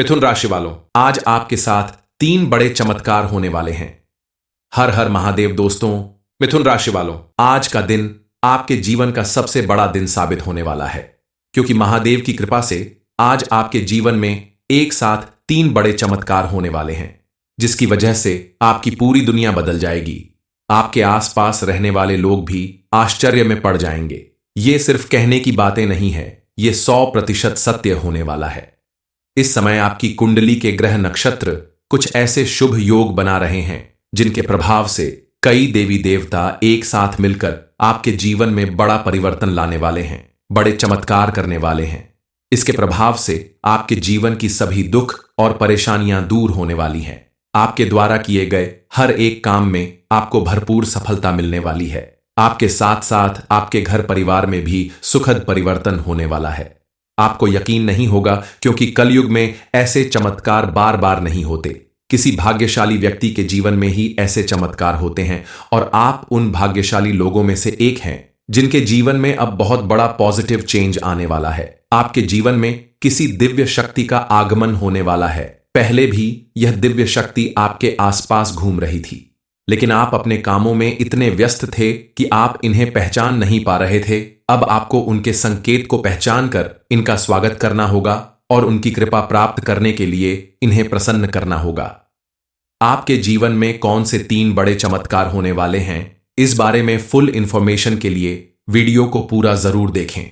मिथुन राशि वालों, आज आपके साथ 3 बड़े चमत्कार होने वाले हैं। हर हर महादेव दोस्तों। मिथुन राशि वालों, आज का दिन आपके जीवन का सबसे बड़ा दिन साबित होने वाला है, क्योंकि महादेव की कृपा से आज आपके जीवन में एक साथ 3 बड़े चमत्कार होने वाले हैं, जिसकी वजह से आपकी पूरी दुनिया बदल जाएगी। आपके आसपास रहने वाले लोग भी आश्चर्य में पड़ जाएंगे। ये सिर्फ कहने की बातें नहीं है, ये 100% सत्य होने वाला है। इस समय आपकी कुंडली के ग्रह नक्षत्र कुछ ऐसे शुभ योग बना रहे हैं, जिनके प्रभाव से कई देवी देवता एक साथ मिलकर आपके जीवन में बड़ा परिवर्तन लाने वाले हैं, बड़े चमत्कार करने वाले हैं। इसके प्रभाव से आपके जीवन की सभी दुख और परेशानियां दूर होने वाली हैं। आपके द्वारा किए गए हर एक काम में आपको भरपूर सफलता मिलने वाली है। आपके साथ साथ आपके घर परिवार में भी सुखद परिवर्तन होने वाला है। आपको यकीन नहीं होगा, क्योंकि कलयुग में ऐसे चमत्कार बार बार नहीं होते। किसी भाग्यशाली व्यक्ति के जीवन में ही ऐसे चमत्कार होते हैं, और आप उन भाग्यशाली लोगों में से एक हैं, जिनके जीवन में अब बहुत बड़ा पॉजिटिव चेंज आने वाला है। आपके जीवन में किसी दिव्य शक्ति का आगमन होने वाला है। पहले भी यह दिव्य शक्ति आपके आसपास घूम रही थी, लेकिन आप अपने कामों में इतने व्यस्त थे कि आप इन्हें पहचान नहीं पा रहे थे। अब आपको उनके संकेत को पहचान कर इनका स्वागत करना होगा और उनकी कृपा प्राप्त करने के लिए इन्हें प्रसन्न करना होगा। आपके जीवन में कौन से 3 बड़े चमत्कार होने वाले हैं, इस बारे में फुल इंफॉर्मेशन के लिए वीडियो को पूरा जरूर देखें।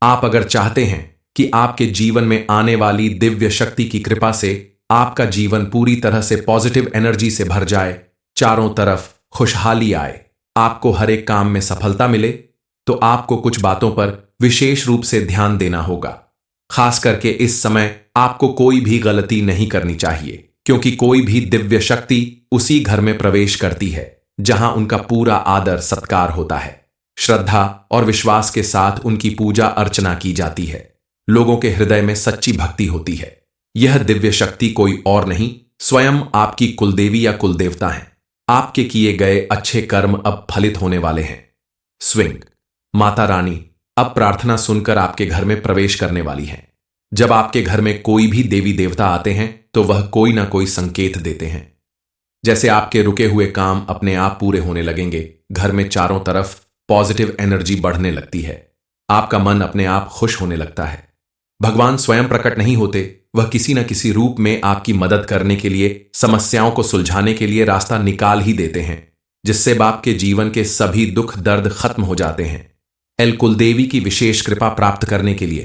आप अगर चाहते हैं कि आपके जीवन में आने वाली दिव्य शक्ति की कृपा से आपका जीवन पूरी तरह से पॉजिटिव एनर्जी से भर जाए, चारों तरफ खुशहाली आए, आपको हर एक काम में सफलता मिले, तो आपको कुछ बातों पर विशेष रूप से ध्यान देना होगा। खास करके इस समय आपको कोई भी गलती नहीं करनी चाहिए, क्योंकि कोई भी दिव्य शक्ति उसी घर में प्रवेश करती है जहां उनका पूरा आदर सत्कार होता है। श्रद्धा और विश्वास के साथ उनकी पूजा अर्चना की जाती है। लोगों के हृदय में सच्ची भक्ति होती है। यह दिव्य शक्ति कोई और नहीं, स्वयं आपकी कुलदेवी या कुलदेवता है। आपके किए गए अच्छे कर्म अब फलित होने वाले हैं। स्विंग माता रानी अब प्रार्थना सुनकर आपके घर में प्रवेश करने वाली हैं। जब आपके घर में कोई भी देवी देवता आते हैं, तो वह कोई ना कोई संकेत देते हैं। जैसे आपके रुके हुए काम अपने आप पूरे होने लगेंगे। घर में चारों तरफ पॉजिटिव एनर्जी बढ़ने लगती है। आपका मन अपने आप खुश होने लगता है। भगवान स्वयं प्रकट नहीं होते, वह किसी न किसी रूप में आपकी मदद करने के लिए, समस्याओं को सुलझाने के लिए रास्ता निकाल ही देते हैं, जिससे आपके जीवन के सभी दुख दर्द खत्म हो जाते हैं। एल कुलदेवी की विशेष कृपा प्राप्त करने के लिए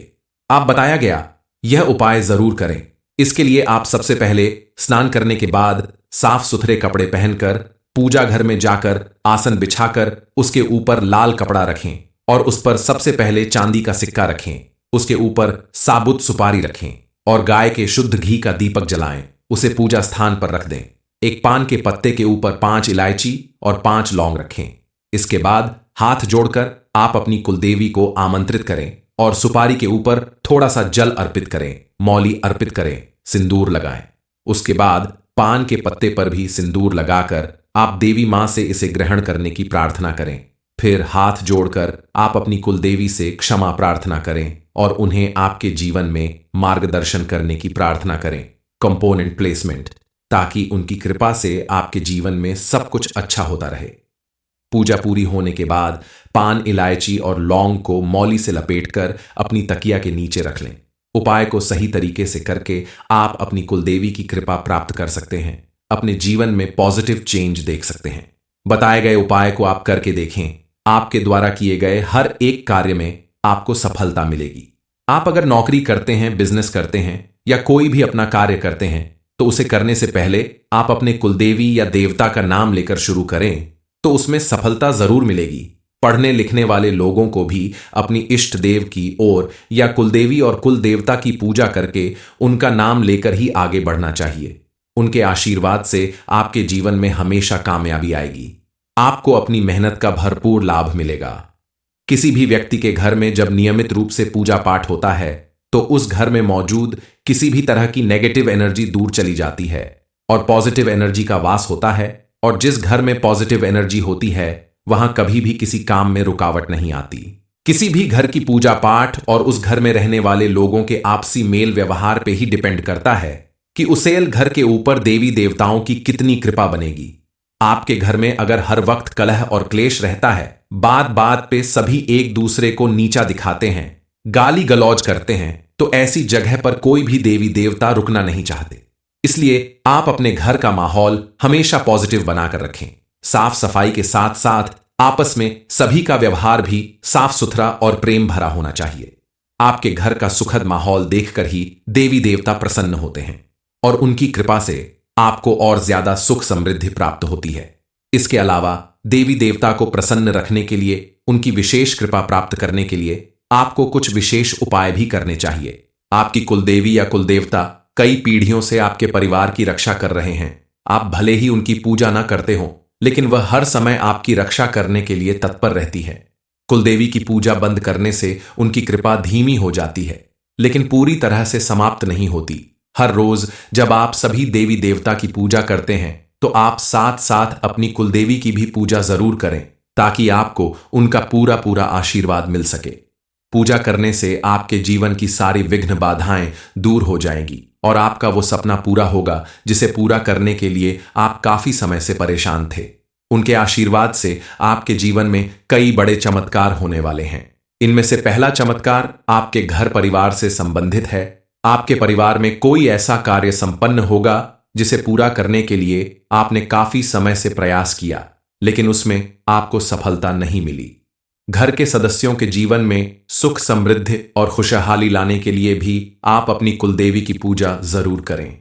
आप बताया गया यह उपाय जरूर करें। इसके लिए आप सबसे पहले स्नान करने के बाद साफ सुथरे कपड़े पहनकर पूजा घर में जाकर आसन बिछाकर उसके ऊपर लाल कपड़ा रखें और उस पर सबसे पहले चांदी का सिक्का रखें। उसके ऊपर साबुत सुपारी रखें और गाय के शुद्ध घी का दीपक जलाएं। उसे पूजा स्थान पर रख दें। एक पान के पत्ते के ऊपर 5 इलायची और 5 लौंग रखें। इसके बाद हाथ जोड़कर आप अपनी कुलदेवी को आमंत्रित करें और सुपारी के ऊपर थोड़ा सा जल अर्पित करें, मौली अर्पित करें, सिंदूर लगाएं। उसके बाद पान के पत्ते पर भी सिंदूर लगाकर आप देवी मां से इसे ग्रहण करने की प्रार्थना करें। फिर हाथ जोड़कर आप अपनी कुलदेवी से क्षमा प्रार्थना करें और उन्हें आपके जीवन में मार्गदर्शन करने की प्रार्थना करें। कंपोनेंट प्लेसमेंट, ताकि उनकी कृपा से आपके जीवन में सब कुछ अच्छा होता रहे। पूजा पूरी होने के बाद पान, इलायची और लौंग को मौली से लपेटकर अपनी तकिया के नीचे रख लें। उपाय को सही तरीके से करके आप अपनी कुलदेवी की कृपा प्राप्त कर सकते हैं। अपने जीवन में पॉजिटिव चेंज देख सकते हैं। बताए गए उपाय को आप करके देखें। आपके द्वारा किए गए हर एक कार्य में आपको सफलता मिलेगी। आप अगर नौकरी करते हैं, बिजनेस करते हैं या कोई भी अपना कार्य करते हैं, तो उसे करने से पहले आप अपने कुलदेवी या देवता का नाम लेकर शुरू करें, तो उसमें सफलता जरूर मिलेगी। पढ़ने लिखने वाले लोगों को भी अपनी इष्ट देव की ओर या कुलदेवी और कुल देवता की पूजा करके उनका नाम लेकर ही आगे बढ़ना चाहिए। उनके आशीर्वाद से आपके जीवन में हमेशा कामयाबी आएगी। आपको अपनी मेहनत का भरपूर लाभ मिलेगा। किसी भी व्यक्ति के घर में जब नियमित रूप से पूजा पाठ होता है, तो उस घर में मौजूद किसी भी तरह की नेगेटिव एनर्जी दूर चली जाती है और पॉजिटिव एनर्जी का वास होता है। और जिस घर में पॉजिटिव एनर्जी होती है, वहां कभी भी किसी काम में रुकावट नहीं आती। किसी भी घर की पूजा पाठ और उस घर में रहने वाले लोगों के आपसी मेल व्यवहार पे ही डिपेंड करता है कि उसेल घर के ऊपर देवी देवताओं की कितनी कृपा बनेगी। आपके घर में अगर हर वक्त कलह और क्लेश रहता है, बात बात पे सभी एक दूसरे को नीचा दिखाते हैं, गाली गलौज करते हैं, तो ऐसी जगह पर कोई भी देवी देवता रुकना नहीं चाहते। इसलिए आप अपने घर का माहौल हमेशा पॉजिटिव बनाकर रखें। साफ सफाई के साथ साथ आपस में सभी का व्यवहार भी साफ सुथरा और प्रेम भरा होना चाहिए। आपके घर का सुखद माहौल देखकर ही देवी देवता प्रसन्न होते हैं और उनकी कृपा से आपको और ज्यादा सुख समृद्धि प्राप्त होती है। इसके अलावा देवी देवता को प्रसन्न रखने के लिए, उनकी विशेष कृपा प्राप्त करने के लिए आपको कुछ विशेष उपाय भी करने चाहिए। आपकी कुलदेवी या कुलदेवता कई पीढ़ियों से आपके परिवार की रक्षा कर रहे हैं। आप भले ही उनकी पूजा ना करते हो, लेकिन वह हर समय आपकी रक्षा करने के लिए तत्पर रहती है। कुलदेवी की पूजा बंद करने से उनकी कृपा धीमी हो जाती है, लेकिन पूरी तरह से समाप्त नहीं होती। हर रोज जब आप सभी देवी देवता की पूजा करते हैं, तो आप साथ साथ अपनी कुलदेवी की भी पूजा जरूर करें, ताकि आपको उनका पूरा पूरा आशीर्वाद मिल सके। पूजा करने से आपके जीवन की सारी विघ्न बाधाएं दूर हो जाएंगी और आपका वो सपना पूरा होगा जिसे पूरा करने के लिए आप काफी समय से परेशान थे। उनके आशीर्वाद से आपके जीवन में कई बड़े चमत्कार होने वाले हैं। इनमें से पहला चमत्कार आपके घर परिवार से संबंधित है। आपके परिवार में कोई ऐसा कार्य संपन्न होगा जिसे पूरा करने के लिए आपने काफी समय से प्रयास किया, लेकिन उसमें आपको सफलता नहीं मिली। घर के सदस्यों के जीवन में सुख समृद्धि और खुशहाली लाने के लिए भी आप अपनी कुलदेवी की पूजा जरूर करें।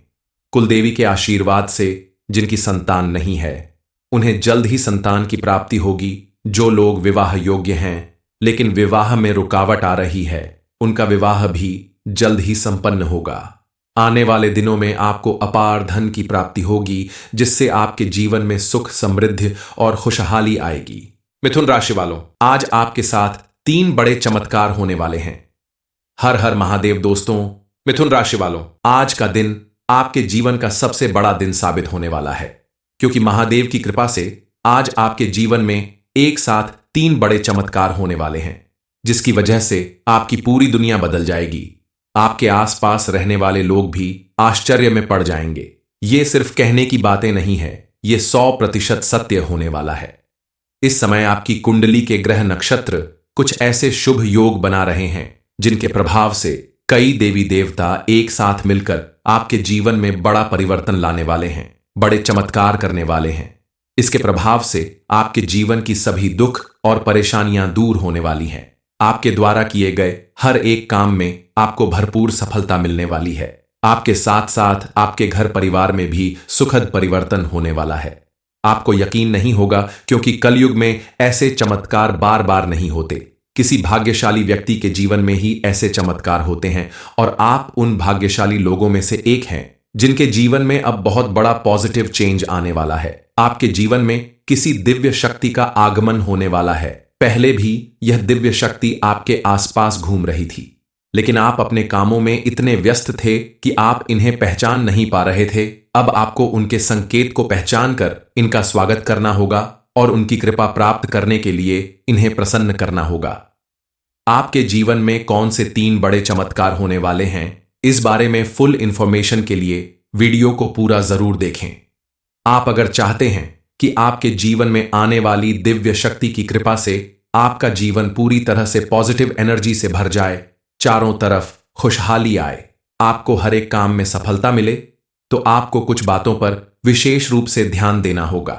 कुलदेवी के आशीर्वाद से जिनकी संतान नहीं है, उन्हें जल्द ही संतान की प्राप्ति होगी। जो लोग विवाह योग्य हैं लेकिन विवाह में रुकावट आ रही है, उनका विवाह भी जल्द ही संपन्न होगा। आने वाले दिनों में आपको अपार धन की प्राप्ति होगी, जिससे आपके जीवन में सुख समृद्धि और खुशहाली आएगी। मिथुन राशि वालों, आज आपके साथ 3 बड़े चमत्कार होने वाले हैं। हर हर महादेव दोस्तों। मिथुन राशि वालों, आज का दिन आपके जीवन का सबसे बड़ा दिन साबित होने वाला है, क्योंकि महादेव की कृपा से आज आपके जीवन में एक साथ 3 बड़े चमत्कार होने वाले हैं, जिसकी वजह से आपकी पूरी दुनिया बदल जाएगी। आपके आसपास रहने वाले लोग भी आश्चर्य में पड़ जाएंगे। ये सिर्फ कहने की बातें नहीं है, ये 100% सत्य होने वाला है। इस समय आपकी कुंडली के ग्रह नक्षत्र कुछ ऐसे शुभ योग बना रहे हैं, जिनके प्रभाव से कई देवी देवता एक साथ मिलकर आपके जीवन में बड़ा परिवर्तन लाने वाले हैं, बड़े चमत्कार करने वाले हैं। इसके प्रभाव से आपके जीवन की सभी दुख और परेशानियां दूर होने वाली हैं। आपके द्वारा किए गए हर एक काम में आपको भरपूर सफलता मिलने वाली है। आपके साथ साथ आपके घर परिवार में भी सुखद परिवर्तन होने वाला है। आपको यकीन नहीं होगा, क्योंकि कलयुग में ऐसे चमत्कार बार बार नहीं होते। किसी भाग्यशाली व्यक्ति के जीवन में ही ऐसे चमत्कार होते हैं, और आप उन भाग्यशाली लोगों में से एक हैं, जिनके जीवन में अब बहुत बड़ा पॉजिटिव चेंज आने वाला है। आपके जीवन में किसी दिव्य शक्ति का आगमन होने वाला है। पहले भी यह दिव्य शक्ति आपके आसपास घूम रही थी, लेकिन आप अपने कामों में इतने व्यस्त थे कि आप इन्हें पहचान नहीं पा रहे थे। अब आपको उनके संकेत को पहचान कर इनका स्वागत करना होगा और उनकी कृपा प्राप्त करने के लिए इन्हें प्रसन्न करना होगा। आपके जीवन में कौन से 3 बड़े चमत्कार होने वाले हैं, इस बारे में फुल इंफॉर्मेशन के लिए वीडियो को पूरा जरूर देखें। आप अगर चाहते हैं कि आपके जीवन में आने वाली दिव्य शक्ति की कृपा से आपका जीवन पूरी तरह से पॉजिटिव एनर्जी से भर जाए, चारों तरफ खुशहाली आए, आपको हर एक काम में सफलता मिले, तो आपको कुछ बातों पर विशेष रूप से ध्यान देना होगा।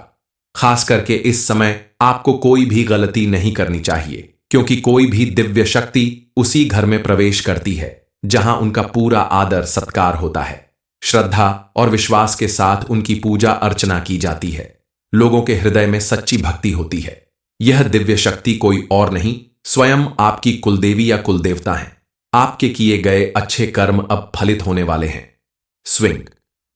खास करके इस समय आपको कोई भी गलती नहीं करनी चाहिए, क्योंकि कोई भी दिव्य शक्ति उसी घर में प्रवेश करती है जहां उनका पूरा आदर सत्कार होता है। श्रद्धा और विश्वास के साथ उनकी पूजा अर्चना की जाती है। लोगों के हृदय में सच्ची भक्ति होती है। यह दिव्य शक्ति कोई और नहीं, स्वयं आपकी कुलदेवी या कुलदेवता है। आपके किए गए अच्छे कर्म अब फलित होने वाले हैं। स्विंग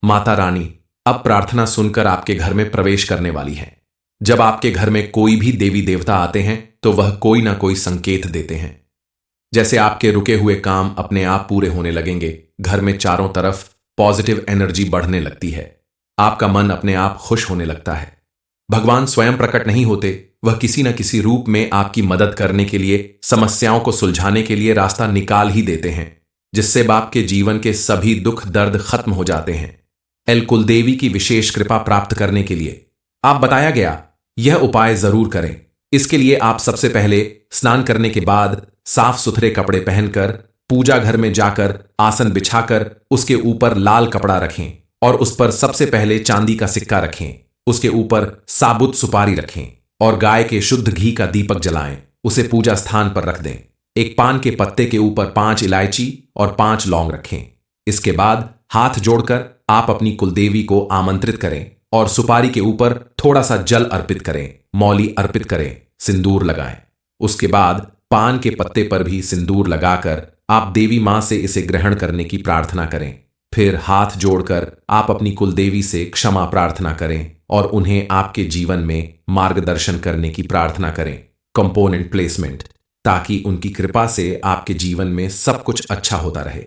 माता रानी अब प्रार्थना सुनकर आपके घर में प्रवेश करने वाली है। जब आपके घर में कोई भी देवी देवता आते हैं, तो वह कोई ना कोई संकेत देते हैं। जैसे आपके रुके हुए काम अपने आप पूरे होने लगेंगे। घर में चारों तरफ पॉजिटिव एनर्जी बढ़ने लगती है। आपका मन अपने आप खुश होने लगता है। भगवान स्वयं प्रकट नहीं होते, वह किसी न किसी रूप में आपकी मदद करने के लिए, समस्याओं को सुलझाने के लिए रास्ता निकाल ही देते हैं, जिससे आपके जीवन के सभी दुख दर्द खत्म हो जाते हैं। एल कुलदेवी की विशेष कृपा प्राप्त करने के लिए आप बताया गया यह उपाय जरूर करें। इसके लिए आप सबसे पहले स्नान करने के बाद साफ सुथरे कपड़े पहनकर पूजा घर में जाकर आसन बिछाकर उसके ऊपर लाल कपड़ा रखें और उस पर सबसे पहले चांदी का सिक्का रखें। उसके ऊपर साबुत सुपारी रखें और गाय के शुद्ध घी का दीपक जलाएं। उसे पूजा स्थान पर रख दें। एक पान के पत्ते के ऊपर 5 इलायची और 5 लौंग रखें। इसके बाद हाथ जोड़कर आप अपनी कुलदेवी को आमंत्रित करें और सुपारी के ऊपर थोड़ा सा जल अर्पित करें, मौली अर्पित करें, सिंदूर लगाएं। उसके बाद पान के पत्ते पर भी सिंदूर लगाकर आप देवी मां से इसे ग्रहण करने की प्रार्थना करें। फिर हाथ जोड़कर आप अपनी कुलदेवी से क्षमा प्रार्थना करें और उन्हें आपके जीवन में मार्गदर्शन करने की प्रार्थना करें। कंपोनेंट प्लेसमेंट, ताकि उनकी कृपा से आपके जीवन में सब कुछ अच्छा होता रहे।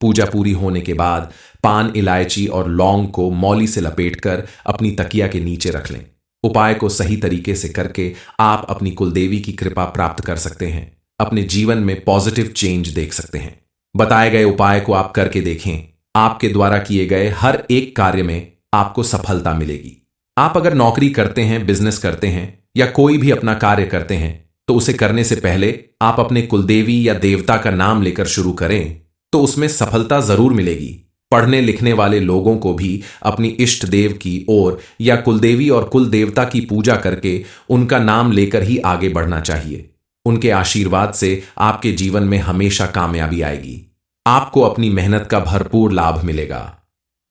पूजा पूरी होने के बाद पान, इलायची और लौंग को मौली से लपेटकर अपनी तकिया के नीचे रख लें। उपाय को सही तरीके से करके आप अपनी कुलदेवी की कृपा प्राप्त कर सकते हैं, अपने जीवन में पॉजिटिव चेंज देख सकते हैं। बताए गए उपाय को आप करके देखें, आपके द्वारा किए गए हर एक कार्य में आपको सफलता मिलेगी। आप अगर नौकरी करते हैं, बिजनेस करते हैं या कोई भी अपना कार्य करते हैं तो उसे करने से पहले आप अपने कुलदेवी या देवता का नाम लेकर शुरू करें तो उसमें सफलता जरूर मिलेगी। पढ़ने लिखने वाले लोगों को भी अपनी इष्ट देव की ओर या कुलदेवी और कुल देवता की पूजा करके उनका नाम लेकर ही आगे बढ़ना चाहिए। उनके आशीर्वाद से आपके जीवन में हमेशा कामयाबी आएगी। आपको अपनी मेहनत का भरपूर लाभ मिलेगा।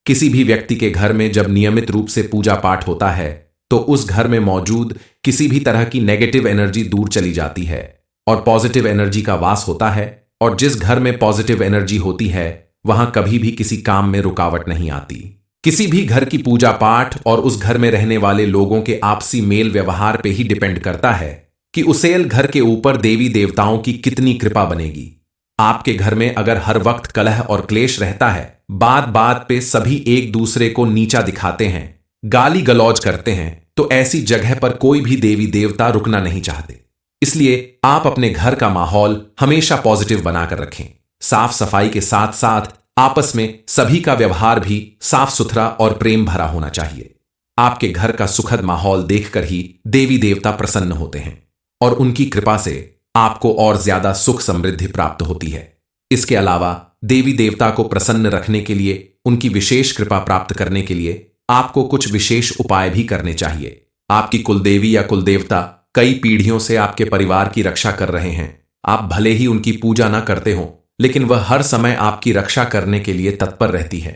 किसी भी व्यक्ति के घर में जब नियमित रूप से पूजा पाठ होता है तो उस घर में मौजूद किसी भी तरह की नेगेटिव एनर्जी दूर चली जाती है और पॉजिटिव एनर्जी का वास होता है। और जिस घर में पॉजिटिव एनर्जी होती है वहां कभी भी किसी काम में रुकावट नहीं आती। किसी भी घर की पूजा पाठ और उस घर में रहने वाले लोगों के आपसी मेल व्यवहार पे ही डिपेंड करता है कि उसेल घर के ऊपर देवी देवताओं की कितनी कृपा बनेगी। आपके घर में अगर हर वक्त कलह और क्लेश रहता है, बात बात पे सभी एक दूसरे को नीचा दिखाते हैं, गाली गलौज करते हैं, तो ऐसी जगह पर कोई भी देवी देवता रुकना नहीं चाहते। इसलिए आप अपने घर का माहौल हमेशा पॉजिटिव बनाकर रखें। साफ सफाई के साथ साथ आपस में सभी का व्यवहार भी साफ सुथरा और प्रेम भरा होना चाहिए। आपके घर का सुखद माहौल देखकर ही देवी देवता प्रसन्न होते हैं और उनकी कृपा से आपको और ज्यादा सुख समृद्धि प्राप्त होती है। इसके अलावा देवी देवता को प्रसन्न रखने के लिए, उनकी विशेष कृपा प्राप्त करने के लिए आपको कुछ विशेष उपाय भी करने चाहिए। आपकी कुलदेवी या कुलदेवता कई पीढ़ियों से आपके परिवार की रक्षा कर रहे हैं। आप भले ही उनकी पूजा ना करते हो, लेकिन वह हर समय आपकी रक्षा करने के लिए तत्पर रहती है।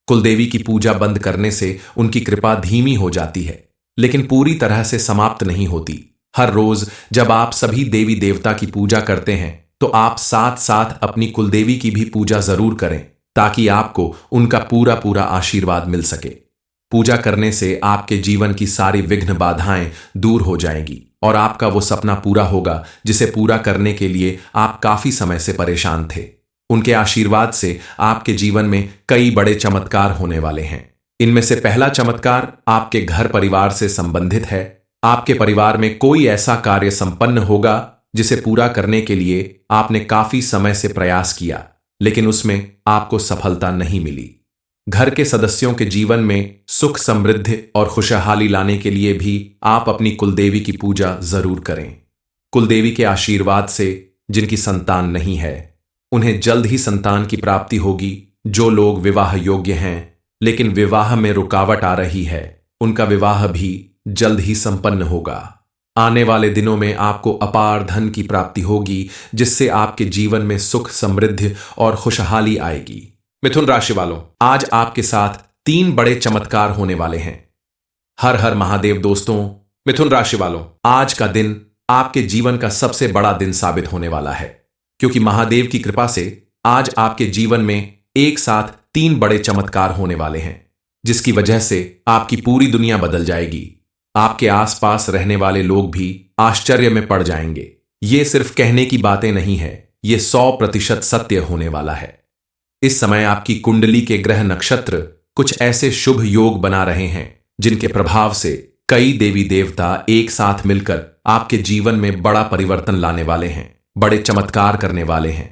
कुलदेवी की पूजा बंद करने से उनकी कृपा धीमी हो जाती है, लेकिन पूरी तरह से समाप्त नहीं होती। हर रोज जब आप सभी देवी देवता की पूजा करते हैं तो आप साथ साथ अपनी कुलदेवी की भी पूजा जरूर करें, ताकि आपको उनका पूरा पूरा आशीर्वाद मिल सके। पूजा करने से आपके जीवन की सारी विघ्न बाधाएं दूर हो जाएंगी और आपका वो सपना पूरा होगा जिसे पूरा करने के लिए आप काफी समय से परेशान थे। उनके आशीर्वाद से आपके जीवन में कई बड़े चमत्कार होने वाले हैं। इनमें से पहला चमत्कार आपके घर परिवार से संबंधित है। आपके परिवार में कोई ऐसा कार्य संपन्न होगा जिसे पूरा करने के लिए आपने काफी समय से प्रयास किया, लेकिन उसमें आपको सफलता नहीं मिली। घर के सदस्यों के जीवन में सुख समृद्धि और खुशहाली लाने के लिए भी आप अपनी कुलदेवी की पूजा जरूर करें। कुलदेवी के आशीर्वाद से जिनकी संतान नहीं है उन्हें जल्द ही संतान की प्राप्ति होगी। जो लोग विवाह योग्य हैं लेकिन विवाह में रुकावट आ रही है, उनका विवाह भी जल्द ही संपन्न होगा। आने वाले दिनों में आपको अपार धन की प्राप्ति होगी, जिससे आपके जीवन में सुख समृद्धि और खुशहाली आएगी। मिथुन राशि वालों, आज आपके साथ 3 बड़े चमत्कार होने वाले हैं। हर हर महादेव दोस्तों। मिथुन राशि वालों, आज का दिन आपके जीवन का सबसे बड़ा दिन साबित होने वाला है, क्योंकि महादेव की कृपा से आज आपके जीवन में एक साथ 3 बड़े चमत्कार होने वाले हैं, जिसकी वजह से आपकी पूरी दुनिया बदल जाएगी। आपके आसपास रहने वाले लोग भी आश्चर्य में पड़ जाएंगे। ये सिर्फ कहने की बातें नहीं है, ये 100% सत्य होने वाला है। इस समय आपकी कुंडली के ग्रह नक्षत्र कुछ ऐसे शुभ योग बना रहे हैं जिनके प्रभाव से कई देवी देवता एक साथ मिलकर आपके जीवन में बड़ा परिवर्तन लाने वाले हैं, बड़े चमत्कार करने वाले हैं।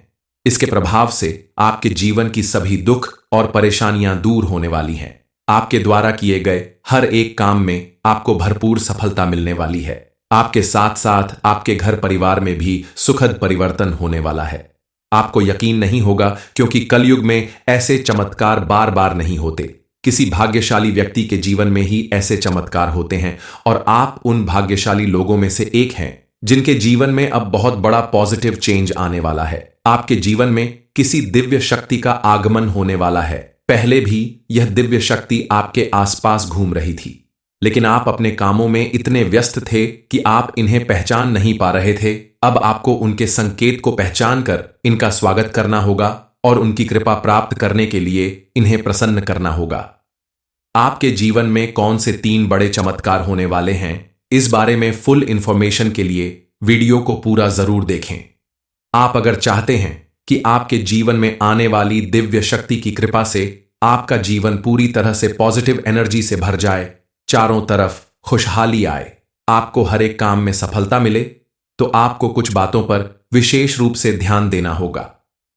इसके प्रभाव से आपके जीवन की सभी दुख और परेशानियां दूर होने वाली हैं। आपके द्वारा किए गए हर एक काम में आपको भरपूर सफलता मिलने वाली है। आपके साथ साथ आपके घर परिवार में भी सुखद परिवर्तन होने वाला है। आपको यकीन नहीं होगा, क्योंकि कलयुग में ऐसे चमत्कार बार बार नहीं होते। किसी भाग्यशाली व्यक्ति के जीवन में ही ऐसे चमत्कार होते हैं, और आप उन भाग्यशाली लोगों में से एक हैं जिनके जीवन में अब बहुत बड़ा पॉजिटिव चेंज आने वाला है। आपके जीवन में किसी दिव्य शक्ति का आगमन होने वाला है। पहले भी यह दिव्य शक्ति आपके आसपास घूम रही थी, लेकिन आप अपने कामों में इतने व्यस्त थे कि आप इन्हें पहचान नहीं पा रहे थे। अब आपको उनके संकेत को पहचान कर इनका स्वागत करना होगा और उनकी कृपा प्राप्त करने के लिए इन्हें प्रसन्न करना होगा। आपके जीवन में कौन से 3 बड़े चमत्कार होने वाले हैं, इस बारे में फुल इंफॉर्मेशन के लिए वीडियो को पूरा जरूर देखें। आप अगर चाहते हैं कि आपके जीवन में आने वाली दिव्य शक्ति की कृपा से आपका जीवन पूरी तरह से पॉजिटिव एनर्जी से भर जाए, चारों तरफ खुशहाली आए, आपको हर एक काम में सफलता मिले, तो आपको कुछ बातों पर विशेष रूप से ध्यान देना होगा।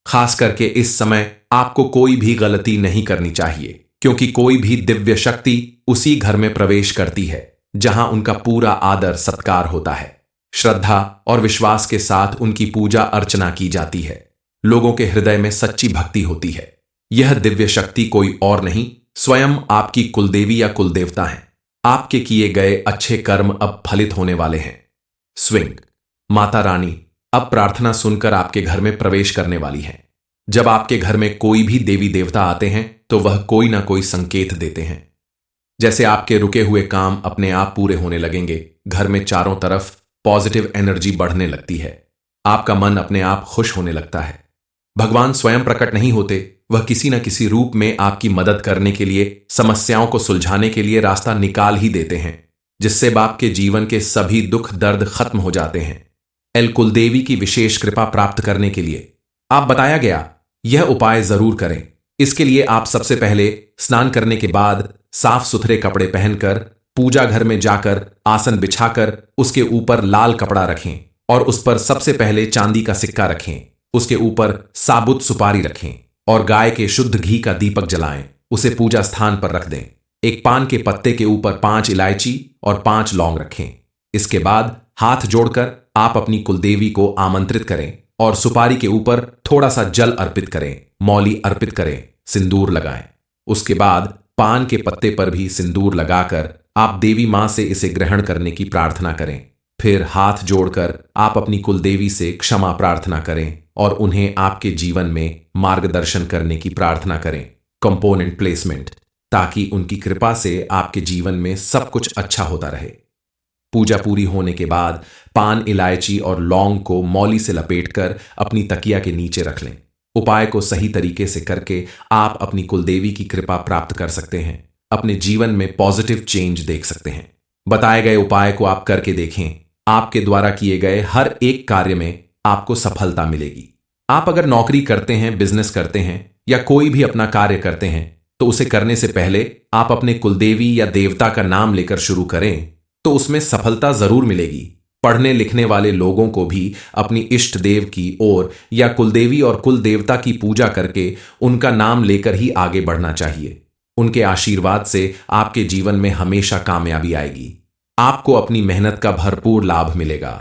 खास करके इस समय आपको कोई भी गलती नहीं करनी चाहिए, क्योंकि कोई भी दिव्य शक्ति उसी घर में प्रवेश करती है जहां उनका पूरा आदर सत्कार होता है। श्रद्धा और विश्वास के साथ उनकी पूजा अर्चना की जाती है। लोगों के हृदय में सच्ची भक्ति होती है। यह दिव्य शक्ति कोई और नहीं, स्वयं आपकी कुलदेवी या कुलदेवता हैं। आपके किए गए अच्छे कर्म अब फलित होने वाले हैं। स्विंग माता रानी अब प्रार्थना सुनकर आपके घर में प्रवेश करने वाली हैं। जब आपके घर में कोई भी देवी देवता आते हैं तो वह कोई ना कोई संकेत देते हैं। जैसे आपके रुके हुए काम अपने आप पूरे होने लगेंगे, घर में चारों तरफ पॉजिटिव एनर्जी बढ़ने लगती है, आपका मन अपने आप खुश होने लगता है। भगवान स्वयं प्रकट नहीं होते, वह किसी न किसी रूप में आपकी मदद करने के लिए, समस्याओं को सुलझाने के लिए रास्ता निकाल ही देते हैं, जिससे आपके जीवन के सभी दुख दर्द खत्म हो जाते हैं। एल कुलदेवी की विशेष कृपा प्राप्त करने के लिए आप बताया गया यह उपाय जरूर करें। इसके लिए आप सबसे पहले स्नान करने के बाद साफ सुथरे कपड़े पहनकर पूजा घर में जाकर आसन बिछाकर उसके ऊपर लाल कपड़ा रखें और उस पर सबसे पहले चांदी का सिक्का रखें। उसके ऊपर साबुत सुपारी रखें और गाय के शुद्ध घी का दीपक जलाएं। उसे पूजा स्थान पर रख दें। एक पान के पत्ते के ऊपर 5 इलायची और 5 लौंग रखें। इसके बाद हाथ जोड़कर आप अपनी कुलदेवी को आमंत्रित करें और सुपारी के ऊपर थोड़ा सा जल अर्पित करें, मौली अर्पित करें, सिंदूर लगाएं। उसके बाद पान के पत्ते पर भी सिंदूर लगाकर आप देवी मां से इसे ग्रहण करने की प्रार्थना करें। फिर हाथ जोड़कर आप अपनी कुलदेवी से क्षमा प्रार्थना करें और उन्हें आपके जीवन में मार्गदर्शन करने की प्रार्थना करें। कंपोनेंट प्लेसमेंट, ताकि उनकी कृपा से आपके जीवन में सब कुछ अच्छा होता रहे। पूजा पूरी होने के बाद पान, इलायची और लौंग को मौली से लपेटकर अपनी तकिया के नीचे रख लें। उपाय को सही तरीके से करके आप अपनी कुलदेवी की कृपा प्राप्त कर सकते हैं, अपने जीवन में पॉजिटिव चेंज देख सकते हैं। बताए गए उपाय को आप करके देखें, आपके द्वारा किए गए हर एक कार्य में आपको सफलता मिलेगी। आप अगर नौकरी करते हैं, बिजनेस करते हैं या कोई भी अपना कार्य करते हैं, तो उसे करने से पहले आप अपने कुलदेवी या देवता का नाम लेकर शुरू करें, तो उसमें सफलता जरूर मिलेगी। पढ़ने लिखने वाले लोगों को भी अपनी इष्ट देव की ओर या कुलदेवी और कुल देवता की पूजा करके उनका नाम लेकर ही आगे बढ़ना चाहिए। उनके आशीर्वाद से आपके जीवन में हमेशा कामयाबी आएगी। आपको अपनी मेहनत का भरपूर लाभ मिलेगा।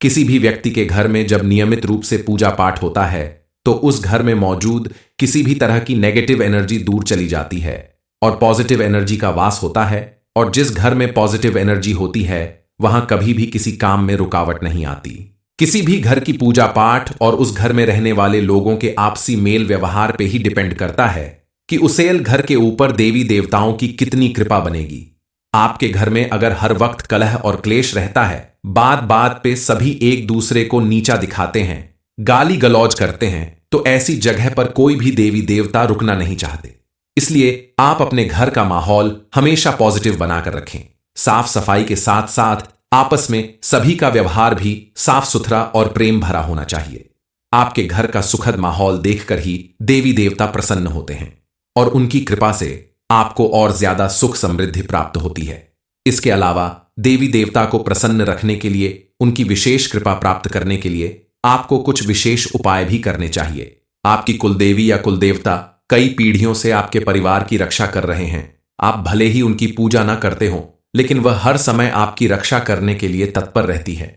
किसी भी व्यक्ति के घर में जब नियमित रूप से पूजा पाठ होता है, तो उस घर में मौजूद किसी भी तरह की नेगेटिव एनर्जी दूर चली जाती है और पॉजिटिव एनर्जी का वास होता है। और जिस घर में पॉजिटिव एनर्जी होती है, वहां कभी भी किसी काम में रुकावट नहीं आती। किसी भी घर की पूजा पाठ और उस घर में रहने वाले लोगों के आपसी मेल व्यवहार पे ही डिपेंड करता है कि उसेल घर के ऊपर देवी देवताओं की कितनी कृपा बनेगी। आपके घर में अगर हर वक्त कलह और क्लेश रहता है, बात बात पे सभी एक दूसरे को नीचा दिखाते हैं, गाली गलौज करते हैं, तो ऐसी जगह पर कोई भी देवी देवता रुकना नहीं चाहते। इसलिए आप अपने घर का माहौल हमेशा पॉजिटिव बनाकर रखें। साफ सफाई के साथ साथ आपस में सभी का व्यवहार भी साफ सुथरा और प्रेम भरा होना चाहिए। आपके घर का सुखद माहौल देखकर ही देवी देवता प्रसन्न होते हैं और उनकी कृपा से आपको और ज्यादा सुख समृद्धि प्राप्त होती है। इसके अलावा देवी देवता को प्रसन्न रखने के लिए, उनकी विशेष कृपा प्राप्त करने के लिए आपको कुछ विशेष उपाय भी करने चाहिए। आपकी कुलदेवी या कुलदेवता कई पीढ़ियों से आपके परिवार की रक्षा कर रहे हैं। आप भले ही उनकी पूजा ना करते हो, लेकिन वह हर समय आपकी रक्षा करने के लिए तत्पर रहती है।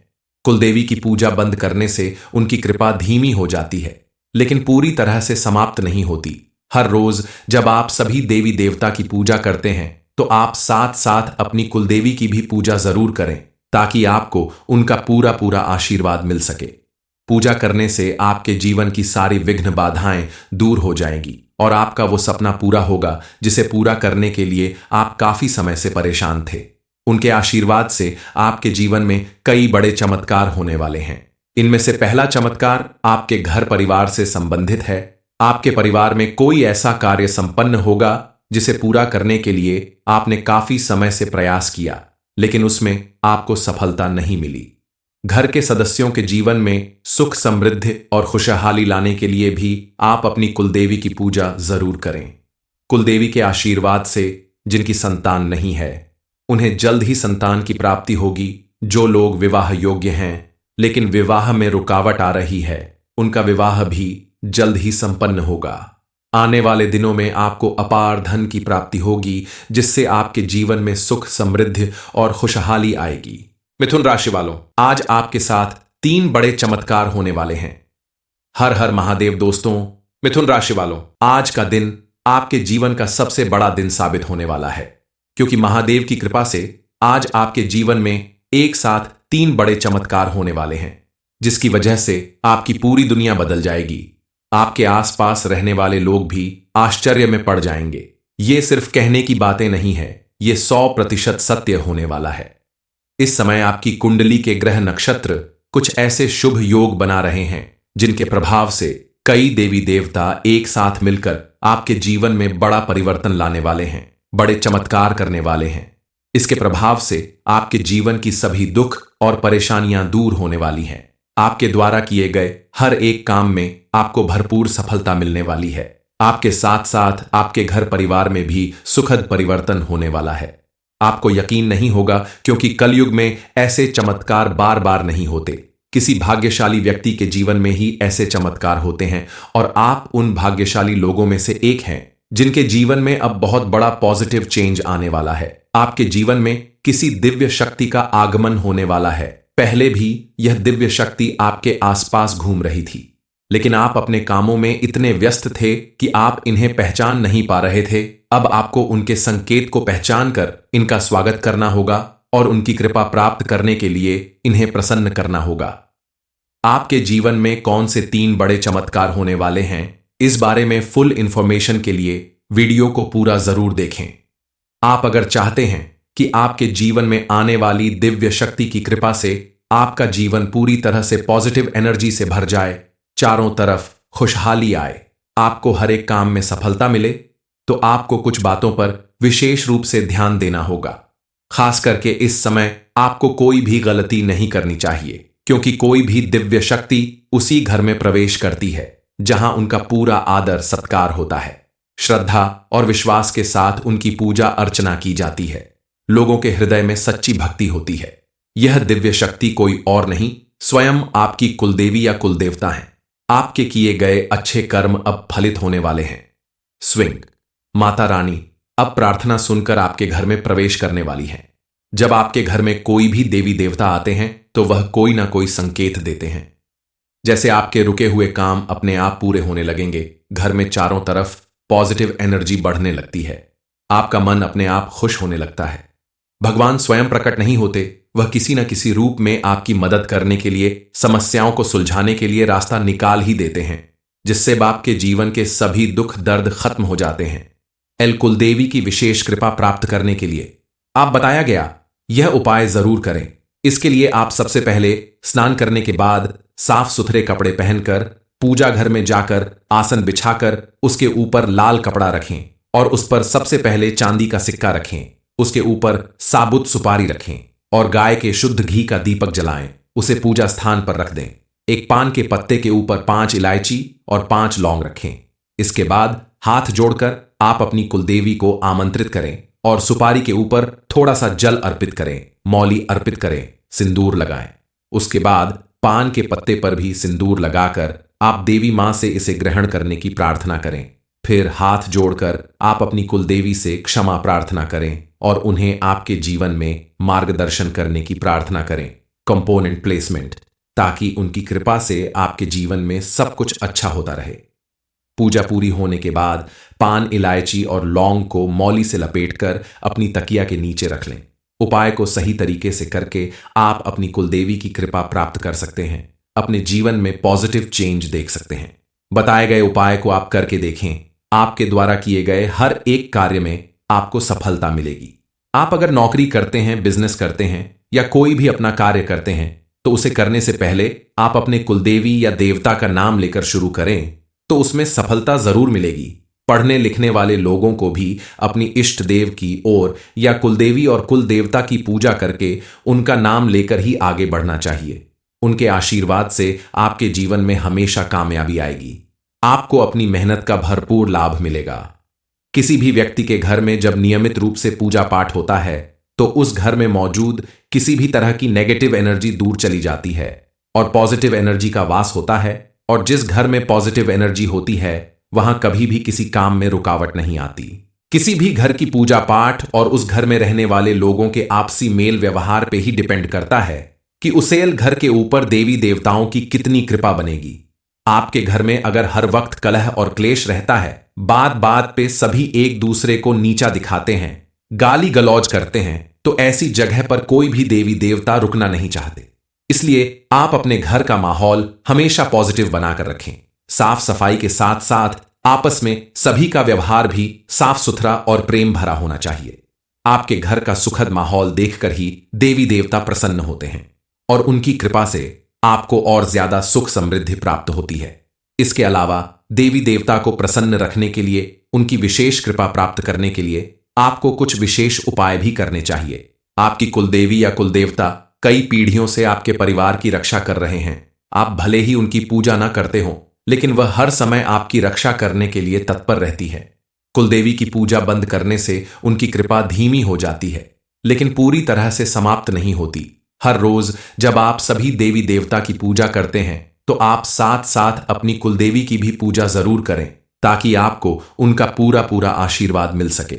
कुलदेवी की पूजा बंद करने से उनकी कृपा धीमी हो जाती है, लेकिन पूरी तरह से समाप्त नहीं होती। हर रोज जब आप सभी देवी देवता की पूजा करते हैं, तो आप साथ साथ अपनी कुलदेवी की भी पूजा जरूर करें, ताकि आपको उनका पूरा पूरा आशीर्वाद मिल सके। पूजा करने से आपके जीवन की सारी विघ्न बाधाएं दूर हो जाएंगी और आपका वो सपना पूरा होगा जिसे पूरा करने के लिए आप काफी समय से परेशान थे। उनके आशीर्वाद से आपके जीवन में कई बड़े चमत्कार होने वाले हैं। इनमें से पहला चमत्कार आपके घर परिवार से संबंधित है। आपके परिवार में कोई ऐसा कार्य संपन्न होगा जिसे पूरा करने के लिए आपने काफी समय से प्रयास किया, लेकिन उसमें आपको सफलता नहीं मिली। घर के सदस्यों के जीवन में सुख, समृद्धि और खुशहाली लाने के लिए भी आप अपनी कुलदेवी की पूजा जरूर करें। कुलदेवी के आशीर्वाद से जिनकी संतान नहीं है, उन्हें जल्द ही संतान की प्राप्ति होगी। जो लोग विवाह योग्य हैं लेकिन विवाह में रुकावट आ रही है, उनका विवाह भी जल्द ही संपन्न होगा। आने वाले दिनों में आपको अपार धन की प्राप्ति होगी, जिससे आपके जीवन में सुख, समृद्धि और खुशहाली आएगी। मिथुन राशि वालों, आज आपके साथ 3 बड़े चमत्कार होने वाले हैं। हर हर महादेव दोस्तों। मिथुन राशि वालों, आज का दिन आपके जीवन का सबसे बड़ा दिन साबित होने वाला है, क्योंकि महादेव की कृपा से आज आपके जीवन में एक साथ 3 बड़े चमत्कार होने वाले हैं, जिसकी वजह से आपकी पूरी दुनिया बदल जाएगी। आपके आसपास रहने वाले लोग भी आश्चर्य में पड़ जाएंगे। ये सिर्फ कहने की बातें नहीं है, ये 100% सत्य होने वाला है। इस समय आपकी कुंडली के ग्रह नक्षत्र कुछ ऐसे शुभ योग बना रहे हैं, जिनके प्रभाव से कई देवी देवता एक साथ मिलकर आपके जीवन में बड़ा परिवर्तन लाने वाले हैं, बड़े चमत्कार करने वाले हैं। इसके प्रभाव से आपके जीवन की सभी दुख और परेशानियां दूर होने वाली हैं। आपके द्वारा किए गए हर एक काम में आपको भरपूर सफलता मिलने वाली है। आपके साथ साथ आपके घर परिवार में भी सुखद परिवर्तन होने वाला है। आपको यकीन नहीं होगा, क्योंकि कलयुग में ऐसे चमत्कार बार बार नहीं होते। किसी भाग्यशाली व्यक्ति के जीवन में ही ऐसे चमत्कार होते हैं, और आप उन भाग्यशाली लोगों में से एक हैं, जिनके जीवन में अब बहुत बड़ा पॉजिटिव चेंज आने वाला है। आपके जीवन में किसी दिव्य शक्ति का आगमन होने वाला है। पहले भी यह दिव्य शक्ति आपके आसपास घूम रही थी, लेकिन आप अपने कामों में इतने व्यस्त थे कि आप इन्हें पहचान नहीं पा रहे थे। अब आपको उनके संकेत को पहचान कर इनका स्वागत करना होगा और उनकी कृपा प्राप्त करने के लिए इन्हें प्रसन्न करना होगा। आपके जीवन में कौन से 3 बड़े चमत्कार होने वाले हैं, इस बारे में फुल इंफॉर्मेशन के लिए वीडियो को पूरा जरूर देखें। आप अगर चाहते हैं कि आपके जीवन में आने वाली दिव्य शक्ति की कृपा से आपका जीवन पूरी तरह से पॉजिटिव एनर्जी से भर जाए, चारों तरफ खुशहाली आए, आपको हर एक काम में सफलता मिले, तो आपको कुछ बातों पर विशेष रूप से ध्यान देना होगा। खास करके इस समय आपको कोई भी गलती नहीं करनी चाहिए, क्योंकि कोई भी दिव्य शक्ति उसी घर में प्रवेश करती है जहां उनका पूरा आदर सत्कार होता है। श्रद्धा और विश्वास के साथ उनकी पूजा अर्चना की जाती है। लोगों के हृदय में सच्ची भक्ति होती है। यह दिव्य शक्ति कोई और नहीं, स्वयं आपकी कुलदेवी या कुलदेवता हैं। आपके किए गए अच्छे कर्म अब फलित होने वाले हैं। स्विंग माता रानी अब प्रार्थना सुनकर आपके घर में प्रवेश करने वाली हैं। जब आपके घर में कोई भी देवी देवता आते हैं, तो वह कोई ना कोई संकेत देते हैं। जैसे आपके रुके हुए काम अपने आप पूरे होने लगेंगे। घर में चारों तरफ पॉजिटिव एनर्जी बढ़ने लगती है। आपका मन अपने आप खुश होने लगता है। भगवान स्वयं प्रकट नहीं होते, वह किसी न किसी रूप में आपकी मदद करने के लिए, समस्याओं को सुलझाने के लिए रास्ता निकाल ही देते हैं, जिससे आपके जीवन के सभी दुख दर्द खत्म हो जाते हैं। एल कुलदेवी की विशेष कृपा प्राप्त करने के लिए आप बताया गया यह उपाय जरूर करें। इसके लिए आप सबसे पहले स्नान करने के बाद साफ सुथरे कपड़े पहनकर पूजा घर में जाकर आसन बिछाकर उसके ऊपर लाल कपड़ा रखें और उस पर सबसे पहले चांदी का सिक्का रखें। उसके ऊपर साबुत सुपारी रखें और गाय के शुद्ध घी का दीपक जलाएं। उसे पूजा स्थान पर रख दें। एक पान के पत्ते के ऊपर 5 इलायची और 5 लौंग रखें। इसके बाद हाथ जोड़कर आप अपनी कुलदेवी को आमंत्रित करें और सुपारी के ऊपर थोड़ा सा जल अर्पित करें, मौली अर्पित करें, सिंदूर लगाएं। उसके बाद पान के पत्ते पर भी सिंदूर लगाकर आप देवी मां से इसे ग्रहण करने की प्रार्थना करें। फिर हाथ जोड़कर आप अपनी कुलदेवी से क्षमा प्रार्थना करें और उन्हें आपके जीवन में मार्गदर्शन करने की प्रार्थना करें। कंपोनेंट प्लेसमेंट, ताकि उनकी कृपा से आपके जीवन में सब कुछ अच्छा होता रहे। पूजा पूरी होने के बाद पान, इलायची और लौंग को मौली से लपेटकर अपनी तकिया के नीचे रख लें। उपाय को सही तरीके से करके आप अपनी कुलदेवी की कृपा प्राप्त कर सकते हैं, अपने जीवन में पॉजिटिव चेंज देख सकते हैं। बताए गए उपाय को आप करके देखें, आपके द्वारा किए गए हर एक कार्य में आपको सफलता मिलेगी। आप अगर नौकरी करते हैं, बिजनेस करते हैं या कोई भी अपना कार्य करते हैं तो उसे करने से पहले आप अपने कुलदेवी या देवता का नाम लेकर शुरू करें तो उसमें सफलता जरूर मिलेगी। पढ़ने लिखने वाले लोगों को भी अपनी इष्ट देव की ओर या कुलदेवी और कुल देवता की पूजा करके उनका नाम लेकर ही आगे बढ़ना चाहिए। उनके आशीर्वाद से आपके जीवन में हमेशा कामयाबी आएगी। आपको अपनी मेहनत का भरपूर लाभ मिलेगा। किसी भी व्यक्ति के घर में जब नियमित रूप से पूजा पाठ होता है तो उस घर में मौजूद किसी भी तरह की नेगेटिव एनर्जी दूर चली जाती है और पॉजिटिव एनर्जी का वास होता है। और जिस घर में पॉजिटिव एनर्जी होती है वहां कभी भी किसी काम में रुकावट नहीं आती। किसी भी घर की पूजा पाठ और उस घर में रहने वाले लोगों के आपसी मेल व्यवहार पे ही डिपेंड करता है कि उसेल घर के ऊपर देवी देवताओं की कितनी कृपा बनेगी। आपके घर में अगर हर वक्त कलह और क्लेश रहता है, बात बात पे सभी एक दूसरे को नीचा दिखाते हैं, गाली गलौज करते हैं, तो ऐसी जगह पर कोई भी देवी देवता रुकना नहीं चाहते। इसलिए आप अपने घर का माहौल हमेशा पॉजिटिव बनाकर रखें। साफ सफाई के साथ साथ आपस में सभी का व्यवहार भी साफ सुथरा और प्रेम भरा होना चाहिए। आपके घर का सुखद माहौल देखकर ही देवी देवता प्रसन्न होते हैं और उनकी कृपा से आपको और ज्यादा सुख समृद्धि प्राप्त होती है। इसके अलावा देवी देवता को प्रसन्न रखने के लिए, उनकी विशेष कृपा प्राप्त करने के लिए आपको कुछ विशेष उपाय भी करने चाहिए। आपकी कुलदेवी या कुलदेवता कई पीढ़ियों से आपके परिवार की रक्षा कर रहे हैं। आप भले ही उनकी पूजा ना करते हो, लेकिन वह हर समय आपकी रक्षा करने के लिए तत्पर रहती है। कुलदेवी की पूजा बंद करने से उनकी कृपा धीमी हो जाती है, लेकिन पूरी तरह से समाप्त नहीं होती। हर रोज जब आप सभी देवी देवता की पूजा करते हैं तो आप साथ साथ अपनी कुलदेवी की भी पूजा जरूर करें, ताकि आपको उनका पूरा पूरा आशीर्वाद मिल सके।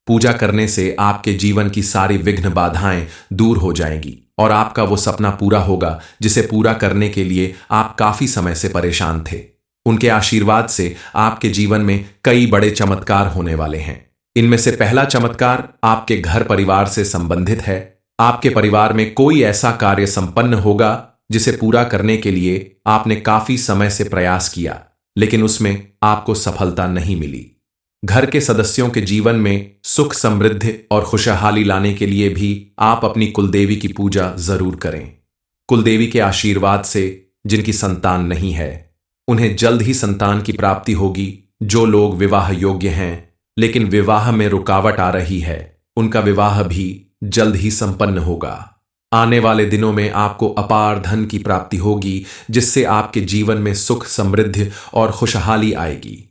पूजा करने से आपके जीवन की सारी विघ्न बाधाएं दूर हो जाएंगी और आपका वो सपना पूरा होगा जिसे पूरा करने के लिए आप काफी समय से परेशान थे। उनके आशीर्वाद से आपके जीवन में कई बड़े चमत्कार होने वाले हैं। इनमें से पहला चमत्कार आपके घर परिवार से संबंधित है। आपके परिवार में कोई ऐसा कार्य संपन्न होगा जिसे पूरा करने के लिए आपने काफी समय से प्रयास किया, लेकिन उसमें आपको सफलता नहीं मिली। घर के सदस्यों के जीवन में सुख समृद्धि और खुशहाली लाने के लिए भी आप अपनी कुलदेवी की पूजा जरूर करें। कुलदेवी के आशीर्वाद से जिनकी संतान नहीं है उन्हें जल्द ही संतान की प्राप्ति होगी। जो लोग विवाह योग्य हैं लेकिन विवाह में रुकावट आ रही है, उनका विवाह भी जल्द ही संपन्न होगा। आने वाले दिनों में आपको अपार धन की प्राप्ति होगी, जिससे आपके जीवन में सुख समृद्धि और खुशहाली आएगी।